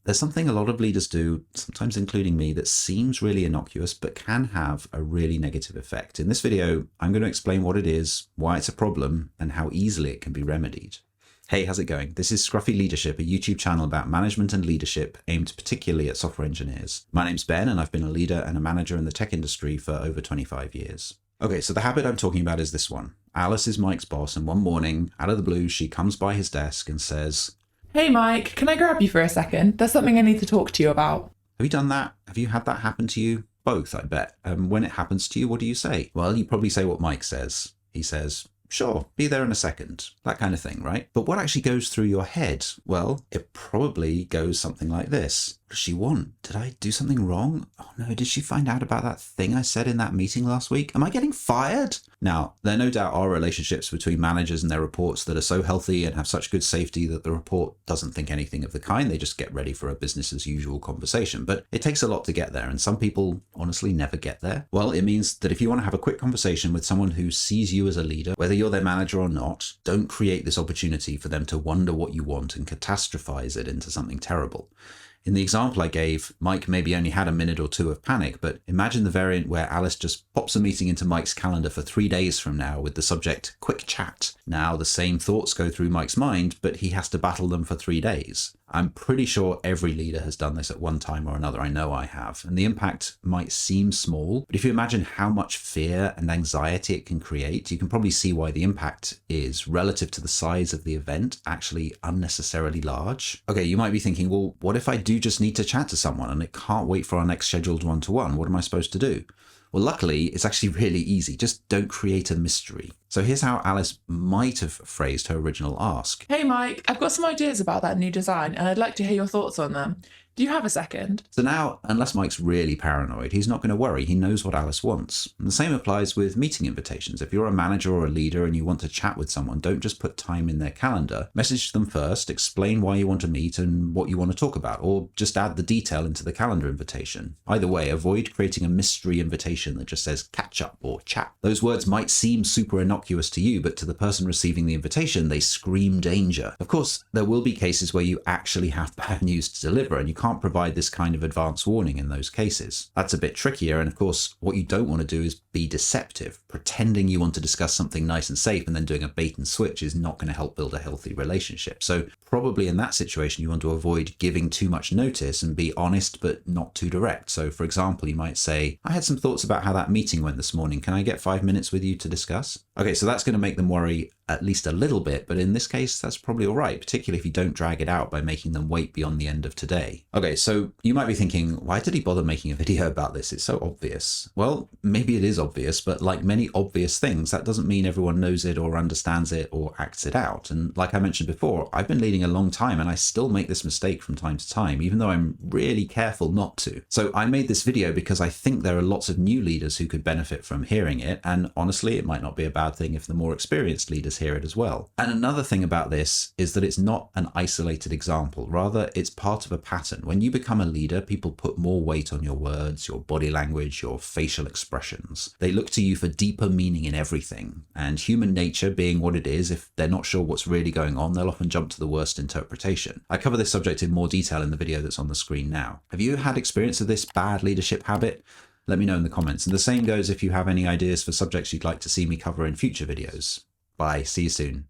There's something a lot of leaders do, sometimes including me, that seems really innocuous, but can have a really negative effect. In this video, I'm going to explain what it is, why it's a problem, and how easily it can be remedied. Hey, how's it going? This is Scruffy Leadership, a YouTube channel about management and leadership aimed particularly at software engineers. My name's Ben, and I've been a leader and a manager in the tech industry for over 25 years. Okay, so the habit I'm talking about is this one. Alice is Mike's boss, and one morning, out of the blue, she comes by his desk and says, "Hey Mike, can I grab you for a second? There's something I need to talk to you about." Have you done that? Have you had that happen to you? Both, I bet. When it happens to you, what do you say? Well, you probably say what Mike says. He says, "Sure, be there in a second." That kind of thing, right? But what actually goes through your head? Well, it probably goes something like this. What does she want? Did I do something wrong? Oh no, did she find out about that thing I said in that meeting last week? Am I getting fired? Now, there no doubt are relationships between managers and their reports that are so healthy and have such good safety that the report doesn't think anything of the kind. They just get ready for a business as usual conversation. But it takes a lot to get there, and some people honestly never get there. Well, it means that if you want to have a quick conversation with someone who sees you as a leader, whether you're their manager or not, don't create this opportunity for them to wonder what you want and catastrophize it into something terrible. In the example I gave, Mike maybe only had a minute or two of panic, but imagine the variant where Alice just pops a meeting into Mike's calendar for 3 days from now with the subject quick chat. Now the same thoughts go through Mike's mind, but he has to battle them for 3 days. I'm pretty sure every leader has done this at one time or another. I know I have. And the impact might seem small, but if you imagine how much fear and anxiety it can create, you can probably see why the impact is, relative to the size of the event, actually unnecessarily large. Okay, you might be thinking, well, what if I do just need to chat to someone and it can't wait for our next scheduled one-to-one? What am I supposed to do? Well, luckily, it's actually really easy. Just don't create a mystery. So here's how Alice might have phrased her original ask. "Hey Mike, I've got some ideas about that new design and I'd like to hear your thoughts on them. Do you have a second?" So now, unless Mike's really paranoid, he's not going to worry. He knows what Alice wants. And the same applies with meeting invitations. If you're a manager or a leader and you want to chat with someone, don't just put time in their calendar. Message them first, explain why you want to meet and what you want to talk about, or just add the detail into the calendar invitation. Either way, avoid creating a mystery invitation that just says catch up or chat. Those words might seem super innocuous to you, but to the person receiving the invitation, they scream danger. Of course, there will be cases where you actually have bad news to deliver and you can't provide this kind of advance warning in those cases. That's a bit trickier, and of course what you don't want to do is be deceptive. Pretending you want to discuss something nice and safe and then doing a bait and switch is not going to help build a healthy relationship. So probably in that situation you want to avoid giving too much notice and be honest but not too direct. So for example, you might say, "I had some thoughts about how that meeting went this morning. Can I get 5 minutes with you to discuss?" Okay, so that's going to make them worry at least a little bit, but in this case, that's probably all right, particularly if you don't drag it out by making them wait beyond the end of today. Okay, so you might be thinking, why did he bother making a video about this? It's so obvious. Well, maybe it is obvious, but like many obvious things, that doesn't mean everyone knows it or understands it or acts it out. And like I mentioned before, I've been leading a long time and I still make this mistake from time to time, even though I'm really careful not to. So I made this video because I think there are lots of new leaders who could benefit from hearing it. And honestly, it might not be a bad thing if the more experienced leaders hear it as well. And another thing about this is that it's not an isolated example. Rather, it's part of a pattern. When you become a leader, people put more weight on your words, your body language, your facial expressions. They look to you for deeper meaning in everything. And human nature being what it is, if they're not sure what's really going on, they'll often jump to the worst interpretation. I cover this subject in more detail in the video that's on the screen now. Have you had experience of this bad leadership habit? Let me know in the comments. And the same goes if you have any ideas for subjects you'd like to see me cover in future videos. Bye. See you soon.